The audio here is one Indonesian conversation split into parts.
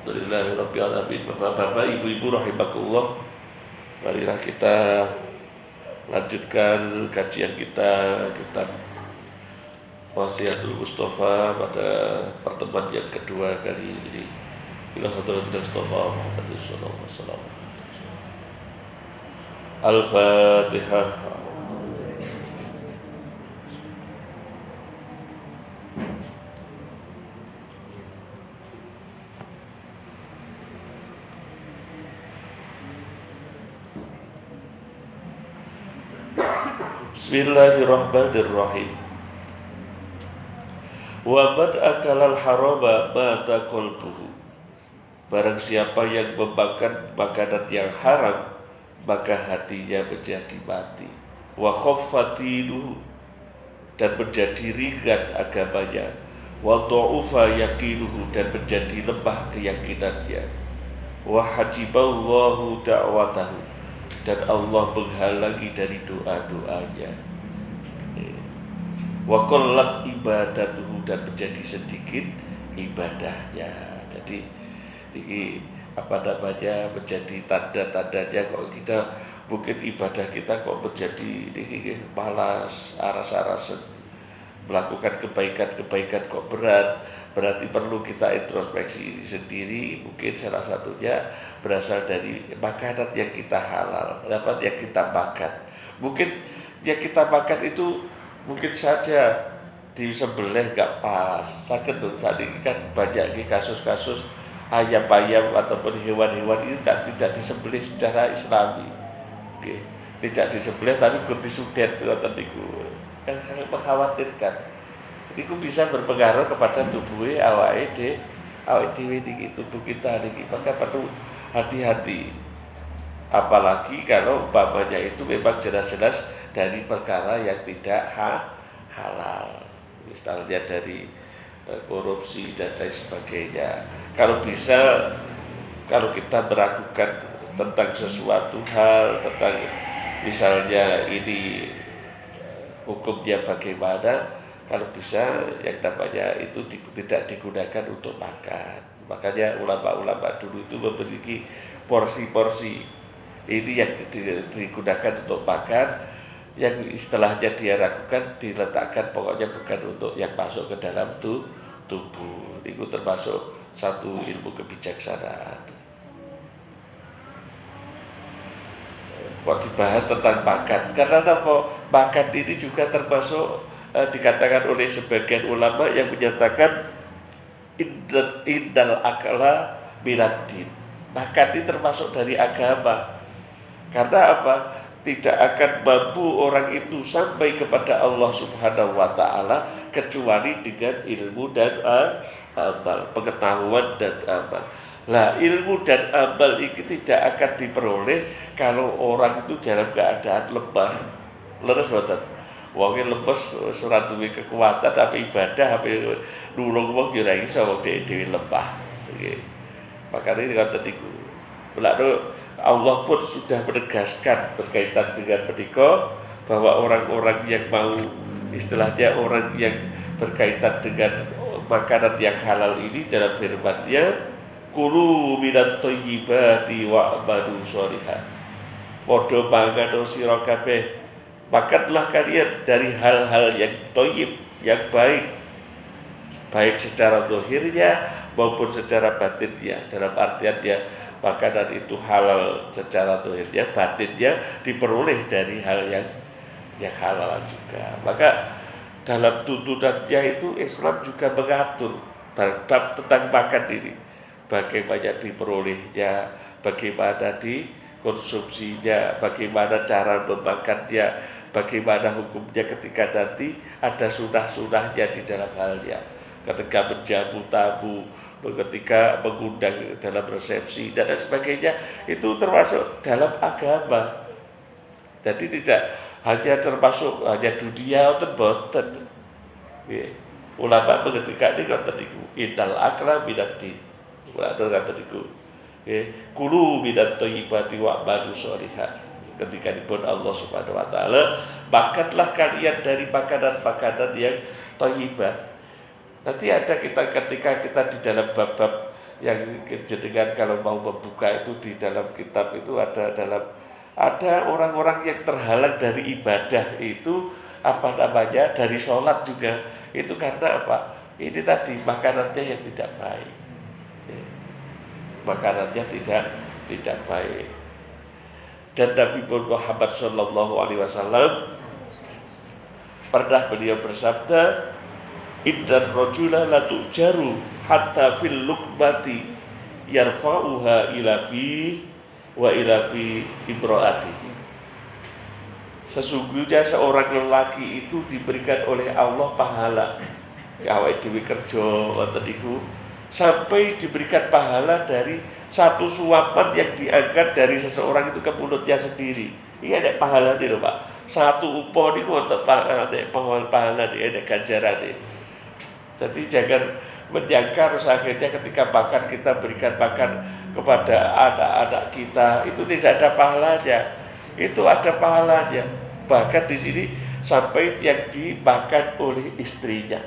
Alhamdulillahirabbil alamin. Bapak-bapak, ibu-ibu rahimakumullah. Marilah kita lanjutkan kajian kita kitab Wasiatul Mustafa pada pertemuan yang kedua kali ini. Ila hadratil Mustafa Muhammad sallallahu alaihi wasallam. Al-Fatihah. Bismillahirrahmanirrahim. Wa man akalal harama mata qalbuhu. Barang siapa yang memakan makanan yang haram, maka hatinya menjadi mati. Wa khaffatinuhu, dan menjadi ringan agamanya. Wa dha'ufa yaqinuhu, dan menjadi lemah keyakinannya. Wa hajiballahu da'watahu, dan Allah menghalangi dari doa-doanya. Wa qallat ibadatuhu, dan menjadi sedikit ibadahnya. Jadi ini menjadi tanda-tandanya kok kita mungkin ibadah kita kok menjadi ini malas, aras-arasan, melakukan kebaikan kok berat. Berarti perlu kita introspeksi sendiri. Mungkin salah satunya berasal dari makanan yang kita halal, yang kita makan. Mungkin yang kita makan itu mungkin saja disembelih gak pas. Sakit dong, saat ini kan banyak kasus-kasus ayam-ayam ataupun hewan-hewan ini tidak disembelih secara Islami. Oke. Tidak disembelih tapi kurti sudet kan mengkhawatirkan. Itu bisa berpengaruh kepada tubuh awake dhewe niki, tubuh kita niki. Maka perlu hati-hati. Apalagi kalau umpamanya itu memang jelas-jelas dari perkara yang tidak halal. Misalnya dari korupsi dan lain sebagainya. Kalau kita meragukan tentang sesuatu hal, tentang misalnya ini hukumnya bagaimana, kalau bisa yang namanya itu tidak digunakan untuk makan. Makanya ulama-ulama dulu itu memiliki porsi-porsi ini yang digunakan untuk makan, yang istilahnya dia ragukan diletakkan pokoknya bukan untuk yang masuk ke dalam tubuh. Itu termasuk satu ilmu kebijaksanaan. Kok dibahas tentang makan? Karena makan ini juga termasuk dikatakan oleh sebagian ulama yang menyatakan indal akala minaddin. Makan ini termasuk dari agama. Karena apa? Tidak akan mampu orang itu sampai kepada Allah Subhanahu wa ta'ala kecuali dengan ilmu dan amal, pengetahuan dan amal. Lah, ilmu dan amal ini tidak akan diperoleh kalau orang itu dalam keadaan lemah. Leres mboten? Wong lemes ora duwe kekuatan tapi ibadah tapi nulung wong ya ora iso wong dhewe lemah. Nggih. Makane ngoten niku. Lalu Allah pun sudah menegaskan berkaitan dengan menika bahwa orang-orang yang mau istilahnya orang yang berkaitan dengan makanan yang halal ini dalam firman-Nya kulu minat thayyibati wa'malu sholihan. Padha mangan sira kabeh, makanlah kalian dari hal-hal yang thayyib, yang baik secara zahirnya maupun secara batinnya. Dalam artian dia makanan itu halal secara zahirnya, batinnya diperoleh dari hal yang halal juga. Maka dalam tuntunannya itu Islam juga mengatur bab tentang makan ini, bagaimana diperolehnya, bagaimana dikonsumsinya, bagaimana cara memakannya, bagaimana hukumnya ketika nanti ada sunah-sunahnya di dalam halnya, ketika menjamu tamu, ketika mengundang dalam resepsi dan sebagainya, itu termasuk dalam agama. Jadi tidak hanya termasuk hanya dunia atau boten. Ulama mengetika ini kata niku innal akla minaddin. Ulama kata niku kulu minat thayyibati wa'malu sholihan. Ketika dipun Allah Subhanahu wa ta'ala, makanlah kalian dari makanan-makanan yang thayyibat. Nanti ada ketika kita di dalam bab-bab yang jenengan kalau mau membuka itu di dalam kitab itu ada orang-orang yang terhalang dari ibadah itu dari sholat juga itu karena apa? Ini tadi makanannya yang tidak baik, ya, makanannya tidak baik. Dan Nabi Muhammad Shallallahu Alaihi Wasallam pernah beliau bersabda, Indan rojula la tujaru hatta fil lukmati yarfa'uha ila fi wa ila fi imro'atihi. Sesungguhnya seorang lelaki itu diberikan oleh Allah pahala awake dhewe kerja wonten iku sampai diberikan pahala dari satu suapan yang diangkat dari seseorang itu ke mulutnya sendiri. Ini ada pahala nih loh Pak. Satu upo niku wonten pahala nih, ada ganjaran nih. Jadi jangan menyangka akhirnya ketika makan kita berikan makan kepada anak-anak kita itu tidak ada pahalanya. Itu ada pahalanya. Bahkan di sini sampai yang dimakan oleh istrinya.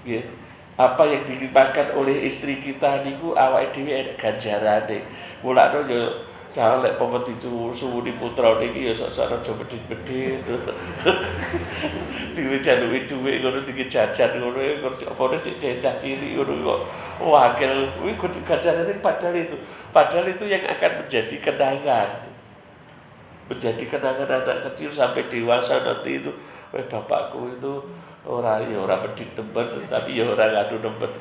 Ya. Apa yang dimakan oleh istri kita niku awake dhewe enek ganjarane. Mulane yo salek pometi suwuni putra niki ya sok-sok aja bedhit-bedhit. Dhewe jaluki dhuwit ngono iki jajan ngono apa cek cah cilik ngono kok wakil kuwi kudu ganjarane padahal itu yang akan menjadi kenangan. Menjadi kenangan anak kecil sampai dewasa nanti itu bapakku itu ora bedhit temen tapi ya ora ngadu temen.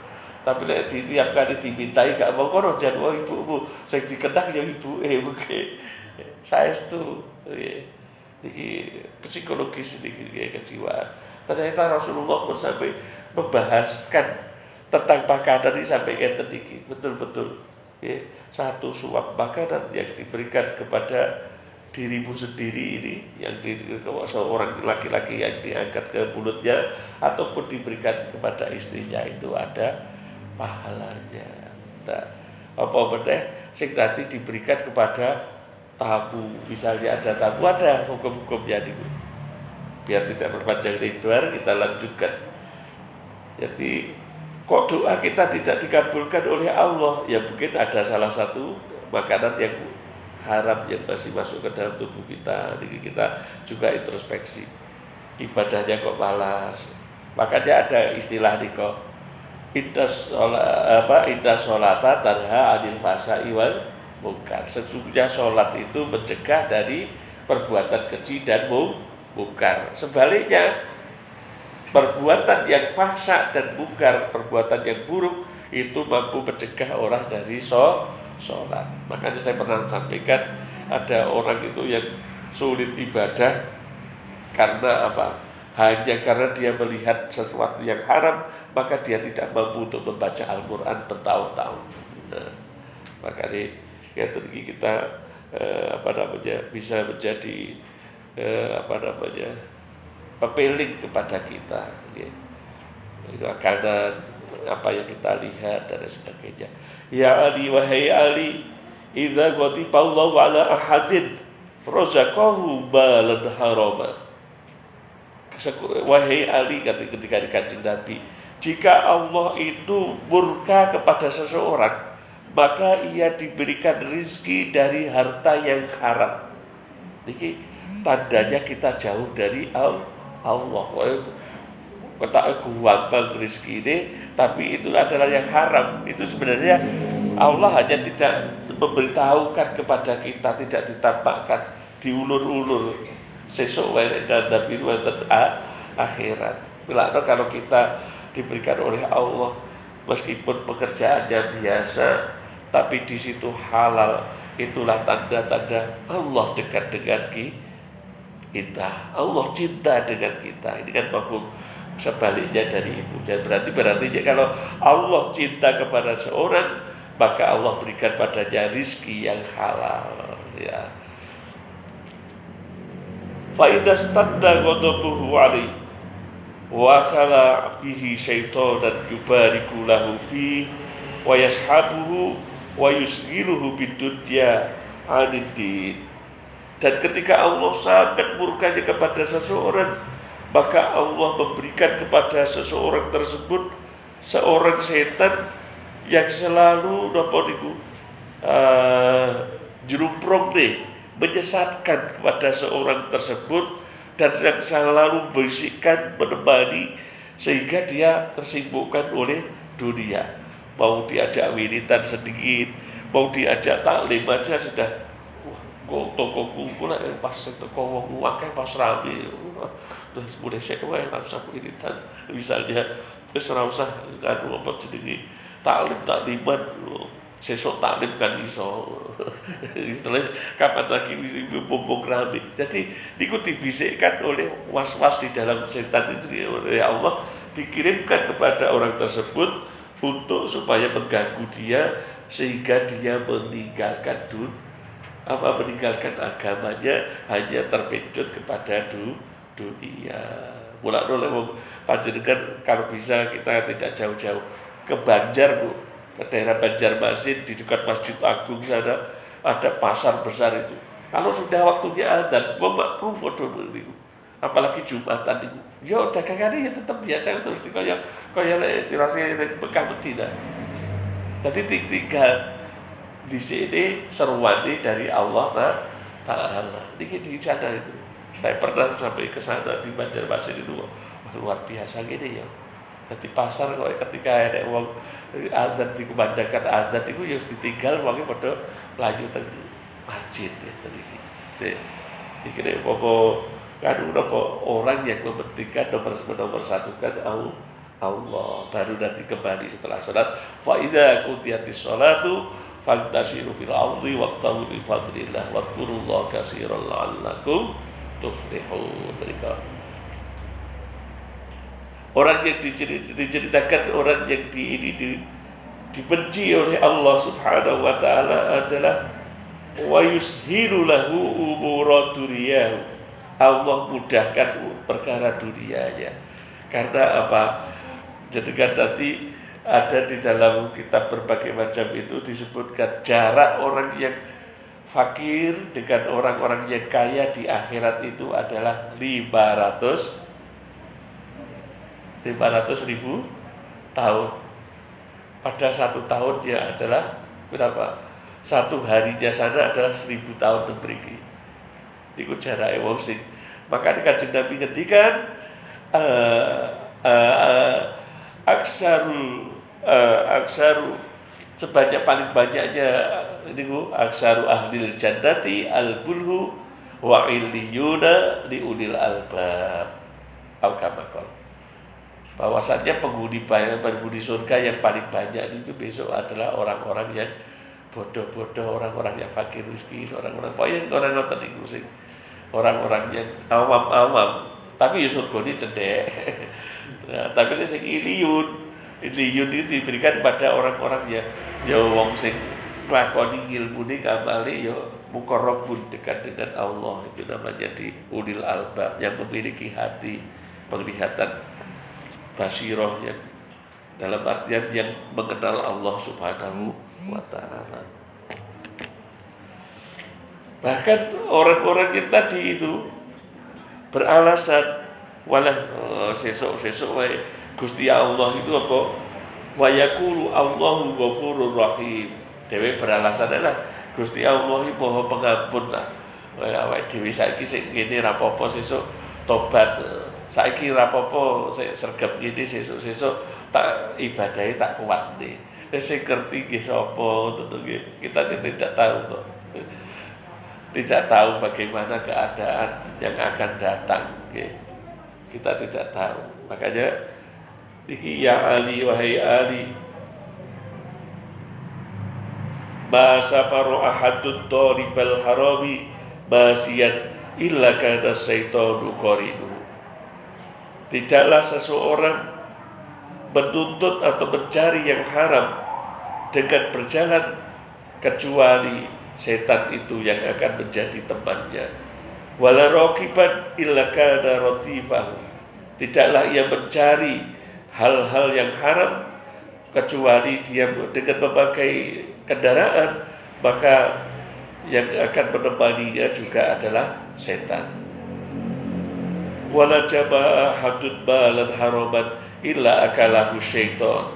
Tapi lek tiap kali dimintai gak mau kono jan ibumu sing dikenang ya ibuke mungkin saestu niki psikologis niki kejiwaan. Ternyata Rasulullah pun sampai membahaskan tentang makanan ini sampai ngeten niki betul-betul ya, satu suap makanan yang diberikan kepada dirimu sendiri ini yang seorang laki-laki yang diangkat ke mulutnya ataupun diberikan kepada istrinya itu ada pahalanya. Nah, apa benar sing nanti diberikan kepada tamu, misalnya ada tamu ada hukum-hukumnya nih. Biar tidak berpanjang lebar kita lanjutkan. Jadi kok doa kita tidak dikabulkan oleh Allah? Ya mungkin ada salah satu makanan yang haram yang masih masuk ke dalam tubuh kita. Jadi kita juga introspeksi. Ibadahnya kok malas. Makanya ada istilah nih kok Inna sholata tanha anil fahsya'i wal munkar. Sesungguhnya sholat itu mencegah dari perbuatan keji dan munkar. Sebaliknya perbuatan yang fahsya dan munkar, perbuatan yang buruk itu mampu mencegah orang dari sholat. Makanya saya pernah sampaikan ada orang itu yang sulit ibadah karena apa? Hanya karena dia melihat sesuatu yang haram, maka dia tidak mampu untuk membaca Al-Quran bertahun-tahun. Nah, makanya ya tinggi kita bisa menjadi pepeling kepada kita, ya. Karena apa yang kita lihat dan sebagainya. Ya Ali wahai Ali, idza ghadiba Allahu ala ahadin razaqahu balan harama. Wahai Ali, ketika di Kanjeng Nabi, jika Allah itu murka kepada seseorang, maka ia diberikan rizki dari harta yang haram. Niki tandanya kita jauh dari Allah. Kata gampang rizki ini, tapi itu adalah yang haram. Itu sebenarnya Allah hanya tidak memberitahukan kepada kita, tidak ditampakkan, diulur-ulur. Sesuai dan tapi akhirat. Bila kalau kita diberikan oleh Allah, meskipun pekerjaannya biasa, tapi di situ halal, itulah tanda-tanda Allah dekat dengan kita. Allah cinta dengan kita. Ini kan mafhum sebaliknya dari itu. Dan berarti kalau Allah cinta kepada seorang, maka Allah berikan padanya rizki yang halal. Ya. Fa'idha stadda ghadabuhu alaihi wa kala bihi syaitanan yubariku lahu fi wa yashabuhu wa yusghiluhu bidunya aniddin. Dan ketika Allah sangat murkanya kepada seseorang, maka Allah memberikan kepada seseorang tersebut seorang setan yang selalu jurumprong menyesatkan kepada seorang tersebut dan yang selalu berbisikkan menemani sehingga dia tersibukkan oleh dunia. Mau diajak wiridan sedikit, mau diajak taklim aja sudah toko kumpulan pas toko wong akeh pas rame terus mulai sewa ora usah wiridan misalnya wis ora usah anu apa jenenge takliman sesuk taklim kan iso istilahnya kapan lagi mumpung rame. Jadi niku dibisikkan oleh was-was di dalam setan itu oleh Allah dikirimkan kepada orang tersebut untuk supaya mengganggu dia sehingga dia meninggalkan agamanya, hanya terpincut kepada dunia. Mulane panjenengan kalau bisa kita tidak jauh-jauh ke Banjar, Bu, ke daerah Banjarmasin di dekat Masjid Agung sana ada pasar besar itu. Kalau sudah waktunya adzan, wong padha niku. Apalagi Jumatan niku. Yo dagangane ya tetap biasa terus kaya tirase Mekah Madinah. Tadi tinggal di sini seruannya dari Allah Ta'ala. Ini di sana itu. Saya pernah sampai ke sana di Banjarmasin itu. Wah, luar biasa gini ya. Jadi pasar kok ketika ada uang azan dikumandangkan azan itu harus ditinggal uangnya pada laju teng masjid ya tadi. Ini pokok orang yang mementingkan nomor satukan Allah baru nanti kembali setelah sholat. Fa idza qutiyatis sholatu fantasiru fil ardi wabtaghu min fadlillah wadhkurullaha katsiran la'allakum tuflihun. Orang yang diceritakan orang yang dibenci oleh Allah Subhanahu wa taala adalah wa yushilu lahu umura dunyahu. Allah mudahkan perkara dunianya. Karena apa? Jenengan nanti ada di dalam kitab berbagai macam itu disebutkan jarak orang yang fakir dengan orang-orang yang kaya di akhirat itu adalah 500.000 tahun. Pada 1 tahun dia adalah berapa? 1 harinya sana adalah 1000 tahun terberi. Niku jarake wong sing. Makanya Kanjeng Nabi ngendikan aksaru sebanyak paling banyaknya niku aksaru ahlil jannati al-bulhu wa illiyuna liulil albab. Al-kamakol. Bahwasannya penghuni surga yang paling banyak itu besok adalah orang-orang yang bodoh-bodoh, orang-orang yang fakir miskin, orang-orang niku sing orang-orang yang awam-awam, tapi surgane cendek. Nah, tapi sing iliyun itu diberikan pada orang-orang yang wong sing nglakoni ilmune ngamale ya muqarrabun, dekat dengan Allah, itu namanya di ulil albab, yang memiliki hati penglihatan basirah, yang dalam artian yang mengenal Allah Subhanahu wa ta'ala. Bahkan orang-orang yang tadi itu beralasan walah sesuk wae Gusti Allah itu apa? Wa yaqulu Allahu ghafurur rahim. Dewe beralasan lah Gusti Allah iki Maha Pengampun lah. Awake dhewe saiki sing ngene ra apa-apa sesuk tobat. Saiki ra apa-apa sergap ngene sesuk tak ibadahe tak kuatne. Sing ngerti nggih sapa to nggih. Kita tidak tahu to. Tidak tahu bagaimana keadaan yang akan datang nggih. Kita tidak tahu. Makanya niki ya Ali, wahai Ali, ma safaru ahadud daribal harami basiyan illa kana syaitanu qarinu. Tidaklah seseorang menuntut atau mencari yang haram dengan berjalan kecuali setan itu yang akan menjadi temannya. Wala raqiban illa kana ratifahu. Tidaklah ia mencari hal-hal yang haram kecuali dia dengan memakai kendaraan, maka yang akan menemaninya juga adalah setan. Wala jama'a hadud balan haraman illa akalahu syaitan,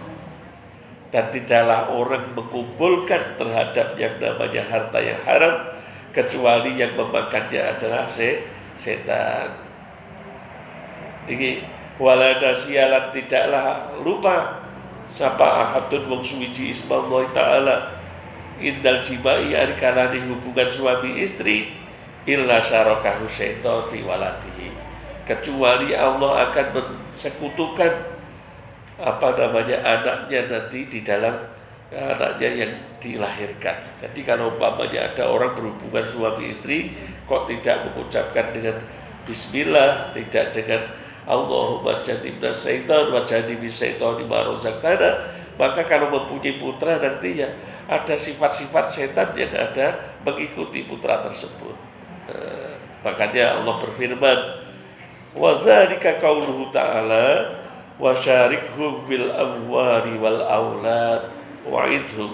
dan tidaklah orang mengumpulkan terhadap yang namanya harta yang haram kecuali yang memakannya adalah setan. Ini wala nasiyalan, tidaklah lupa sapa ahadun wong suwiji ismallah ta'ala indal jima'i ari kalane hubungan suami istri illa syarakahu syaitan fi waladihi, kecuali Allah akan mensekutukan anaknya nanti di dalam anaknya yang dilahirkan. Jadi kalau umpamanya ada orang berhubungan suami istri kok tidak mengucapkan dengan bismillah, tidak dengan Allahumma jannibna syaitan wa jannibi syaitani ma razaqtana, maka kalau mempunyai putra nantinya ada sifat-sifat setan yang ada mengikuti putra tersebut. Makanya Allah berfirman, wa dzalika qauluhu ta'ala wa syarikhum bil amwali wal aulad wa'idhum.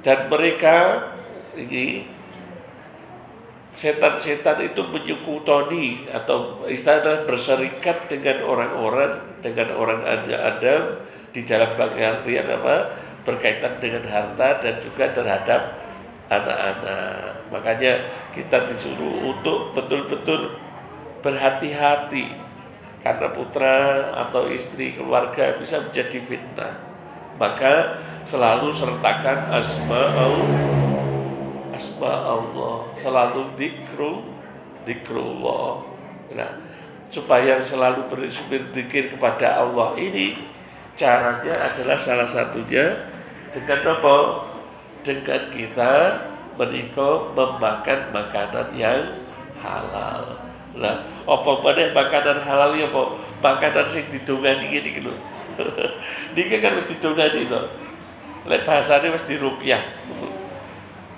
Dan mereka ini setan-setan itu menyekutoni atau istilahnya berserikat dengan orang-orang, dengan orang Adam di dalam pengertian berkaitan dengan harta dan juga terhadap anak-anak. Makanya kita disuruh untuk betul-betul berhati-hati, karena putra atau istri keluarga bisa menjadi fitnah. Maka selalu sertakan asma Allah, selalu zikrullah. Nah, supaya selalu berzikir kepada Allah ini caranya adalah salah satunya dengan apa? Dengan kita memakan makanan yang halal. Lah, apa meneh makanan halal ya apa? Makanan sing didongani iki lho. Niki kan mesti didongani to. Lek bahasane mesti ruqyah.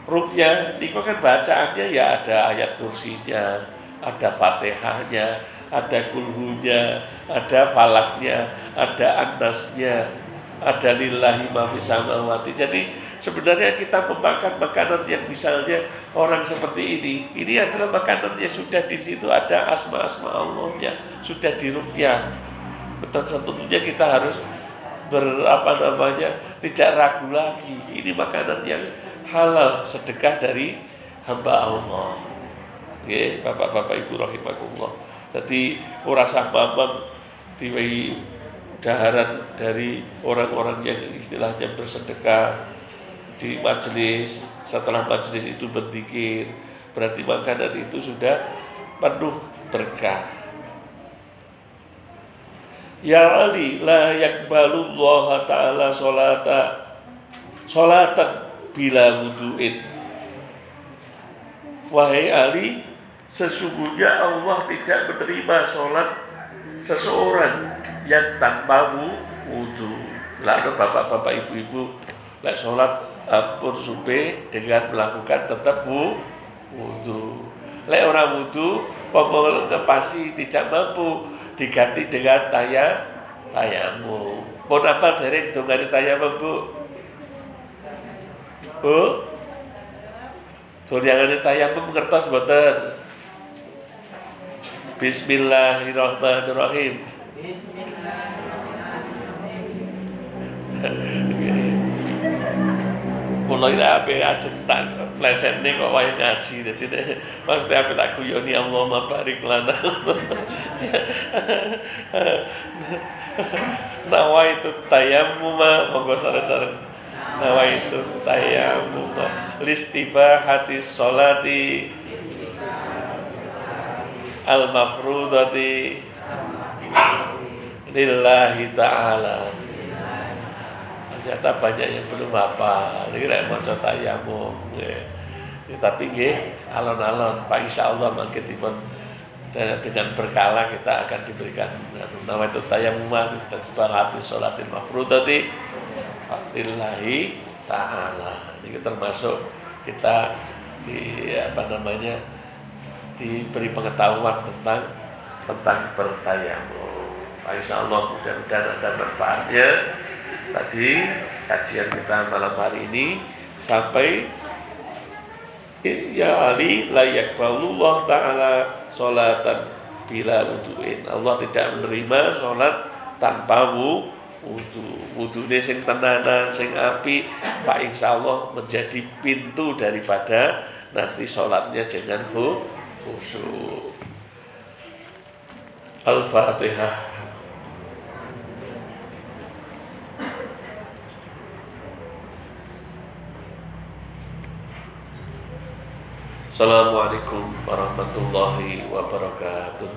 Ruqyah niku kan bacaannya ya ada ayat kursinya, ada Fatihahnya, ada kulhunya, ada falaknya, ada annasnya, ada lillahi ma fis samawati. Jadi sebenarnya kita memakan makanan yang misalnya orang seperti ini adalah makanan yang sudah di situ ada asma-asma Allahnya, sudah diruqyah. Betul, tentunya kita harus tidak ragu lagi. Ini makanan yang halal, sedekah dari hamba Allah. Nggih, Bapak-bapak Ibu rahimakumullah. Jadi ora sah mamam diwehi daharan dari orang-orang yang istilahnya bersedekah di majelis, setelah majelis itu berzikir, berarti makanan itu sudah penuh berkah. Ya Ali, la yakbalullah ta'ala solatan bila wudu'in. Wahai Ali, sesungguhnya Allah tidak menerima sholat seseorang yang tanpa wudu. Lalu bapak-bapak ibu-ibu, lek sholat ampun subuh dengan melakukan tetap wudu. Lek orang wudu, pokoknya pasti tidak mampu, diganti dengan tayamum. Mau apa dereng dongane tayamum, Bu? Bu? Dongane tayamum ngertos mboten? Bismillahirrahmanirrahim. Mula ini apa ajeng tak plesetne kok wae ngaji, dadi maksudnya apa tak guyoni Allahumma barik lana. Nawaitu tayammum, monggo sare-sare. Nawaitu tayammum listibahati sholati al-mafrudati lillahi ta'ala. Ternyata banyak yang belum hafal. Ini lek maca tayamum nggih. Tapi nggih alon-alon Pak insyaallah mangke dipun dengan berkala kita akan diberikan nama itu tayamum dan sebagainya sholatil mafrudati lillahi ta'ala. Ini termasuk kita diberi pengetahuan tentang bertayamum. Insyaallah mudah-mudahan ada manfaatnya. Tadi kajian kita malam hari ini sampai ya Ali la yakbalullah ta'ala sholatan bila wudu'in. Allah tidak menerima sholat tanpa wudu. Wudune sing tenanan, sing api, Pak insyaallah menjadi pintu daripada nanti sholatnya jangan khusyuk. Al-Fatihah. Assalamualaikum warahmatullahi wabarakatuh.